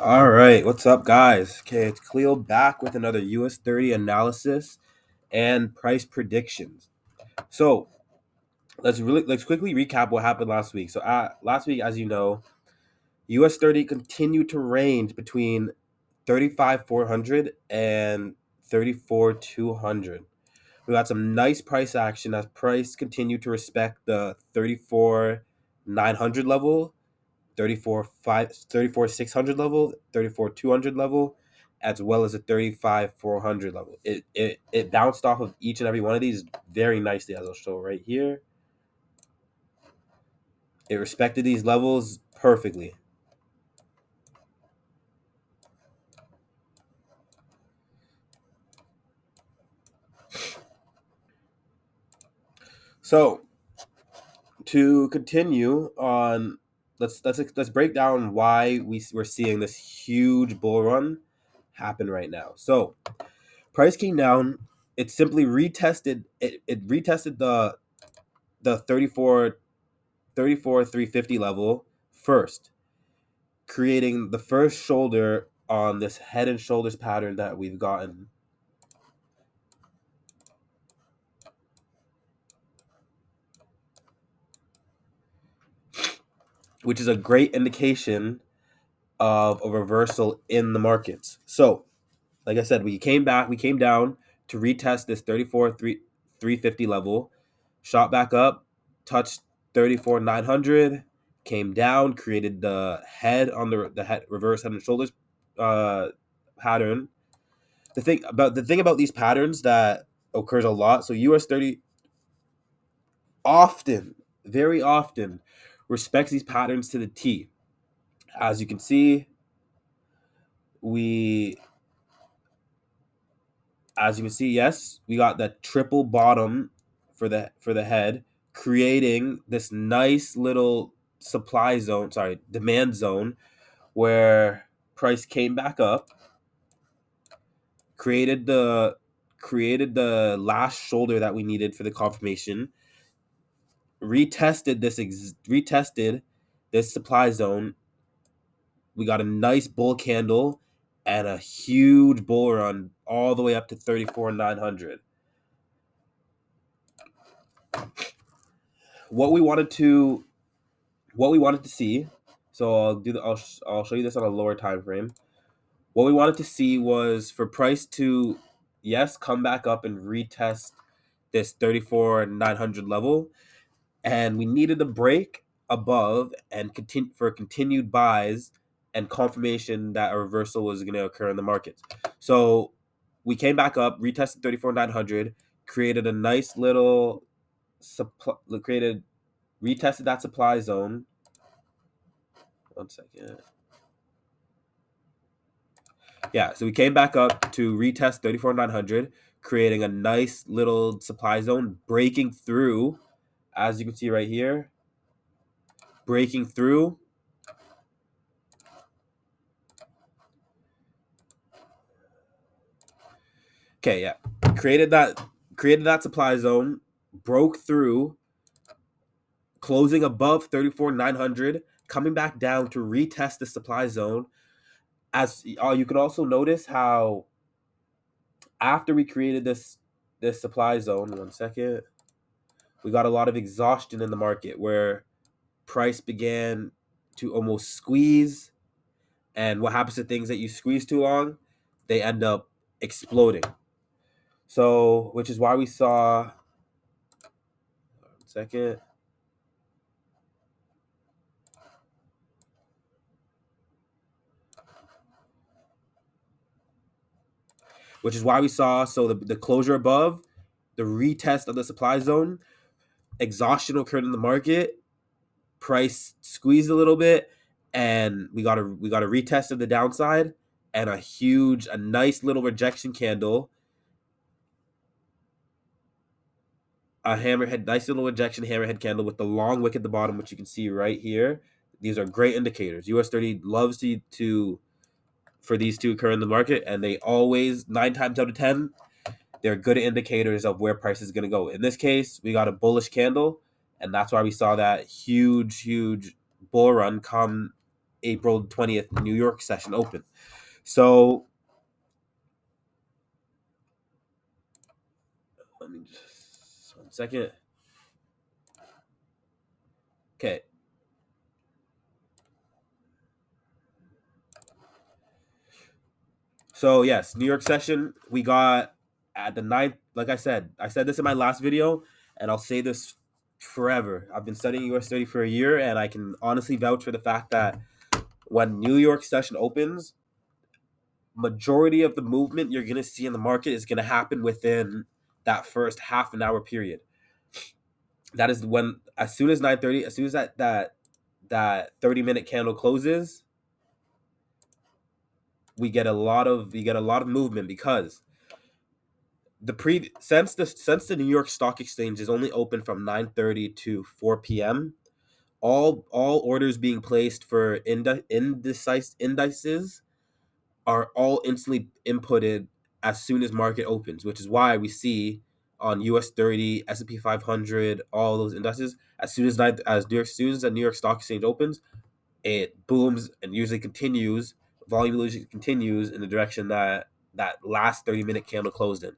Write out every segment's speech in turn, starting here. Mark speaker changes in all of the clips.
Speaker 1: All right, what's up, guys? Okay, it's Cleo back with another US30 analysis and price predictions. So let's quickly recap what happened last week. So last week, as you know, US30 continued to range between 35,400 and 34,200. We got some nice price action as price continued to respect the 34,900 level, 34,600 level, 34,200 level, as well as a 35,400 level. It bounced off of each and every one of these very nicely, as I'll show right here. It respected these levels perfectly. So to continue on, let's break down why we're seeing this huge bull run happen right now. So price came down. It simply retested. It retested the 350 level first, creating the first shoulder on this head and shoulders pattern that we've gotten. Which is a great indication of a reversal in the markets. So, like I said, we came down to retest this 350 level, shot back up, touched 34,900, came down, created the head on the head reverse head and shoulders pattern. The thing about these patterns that occurs a lot. So US30 often, very often, respects these patterns to the T. As you can see, we yes, we got the triple bottom for the head, creating this nice little demand zone where price came back up, created the last shoulder that we needed for the confirmation, retested this supply zone. We got a nice bull candle and a huge bull run all the way up to 34,900. What we wanted to see. So I'll show you this on a lower time frame. What we wanted to see was for price to, yes, come back up and retest this 34,900 level, and we needed a break above and continue for continued buys and confirmation that a reversal was going to occur in the markets. So we came back up, retested 34,900, created a nice little supply, retested that supply zone. One second. Yeah, so we came back up to retest 34,900, creating a nice little supply zone, breaking through, as you can see right here, breaking through. Okay, yeah. Created that supply zone, broke through, closing above 34,900, coming back down to retest the supply zone. As you can also notice how after we created this supply zone, one second, we got a lot of exhaustion in the market where price began to almost squeeze. And what happens to things that you squeeze too long? They end up exploding. So, which is why we saw, one second, which is why we saw, so the closure above, the retest of the supply zone, exhaustion occurred in the market, price squeezed a little bit, and we got a retest of the downside and a nice little rejection candle, a hammerhead, nice little rejection hammerhead candle with the long wick at the bottom, which you can see right here. These are great indicators. US30 loves to for these to occur in the market, and they always, 9 times out of 10, they're good indicators of where price is going to go. In this case, we got a bullish candle, and that's why we saw that huge bull run come April 20th New York session open. So let me just 1 second. Okay. So yes, New York session, we got at the ninth. Like I said this in my last video, and I'll say this forever. I've been studying US30 for a year, and I can honestly vouch for the fact that when New York session opens, majority of the movement you're gonna see in the market is gonna happen within that first half an hour period. That is when, as soon as 9:30, as soon as that 30-minute candle closes, we get a lot of movement, because since the New York Stock Exchange is only open from 9:30 to 4 p.m., all orders being placed for indices are all instantly inputted as soon as market opens, which is why we see on US30, S&P 500, all those indices, as soon as the New York Stock Exchange opens, it booms and usually continues. Volume usually continues in the direction that last 30-minute candle closed in.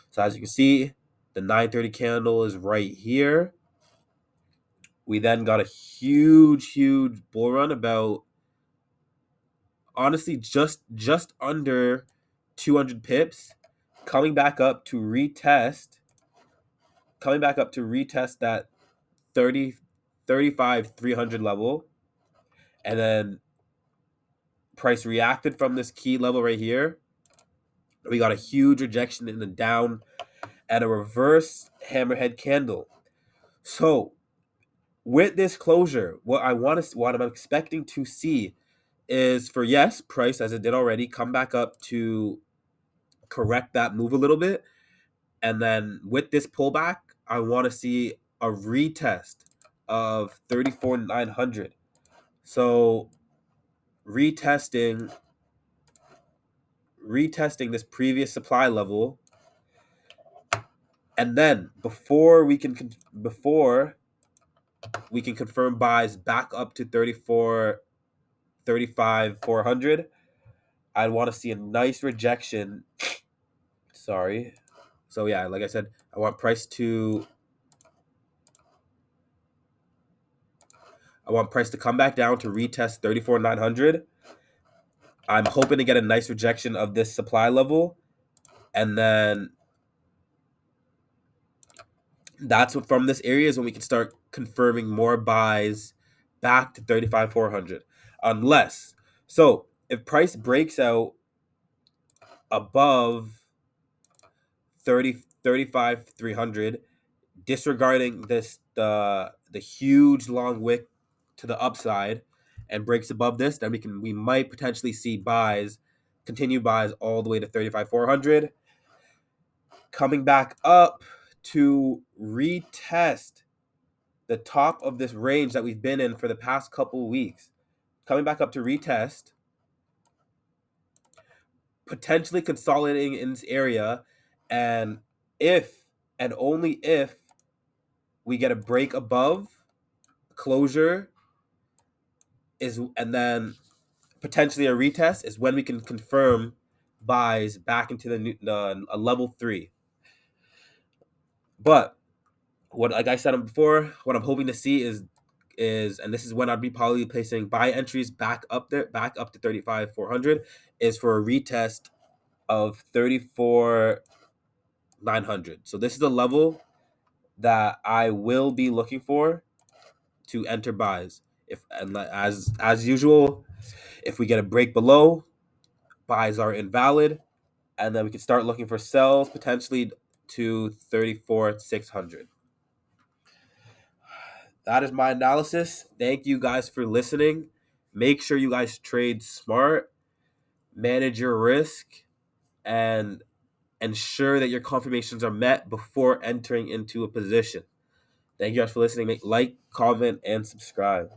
Speaker 1: So as you can see, the 9:30 candle is right here. We then got a huge bull run, about, honestly, just under 200 pips, coming back up to retest that 30 35 300 level, and then price reacted from this key level right here. We got a huge rejection in the down and a reverse hammerhead candle. So with this closure, what I'm expecting to see is for, yes, price, as it did already, come back up to correct that move a little bit, and then with this pullback, I want to see a retest of 34,900. So retesting this previous supply level, and then before we can confirm buys back up to 35 400, I want to see a nice rejection. Sorry. So yeah, like I said, I want price to come back down to retest 34,900. I'm hoping to get a nice rejection of this supply level, and then that's what, from this area is when we can start confirming more buys back to 35 400. Unless, so if price breaks out above 35 300, disregarding the huge long wick to the upside, and breaks above this, then we might potentially see continue buys all the way to 35 400, coming back up to retest the top of this range that we've been in for the past couple weeks, coming back up to retest, potentially consolidating in this area, and if and only if we get a break above closure and then potentially a retest, is when we can confirm buys back into a level 3. But what, like I said before, what I'm hoping to see is and this is when I'd be probably placing buy entries back up to 35 400, is for a retest of 34 900. So this is the level that I will be looking for to enter buys. If, and as usual, if we get a break below, buys are invalid, and then we can start looking for sells potentially to 34 600. That is my analysis. Thank you guys for listening. Make sure you guys trade smart, manage your risk, and ensure that your confirmations are met before entering into a position. Thank you guys for listening. Like, comment, and subscribe.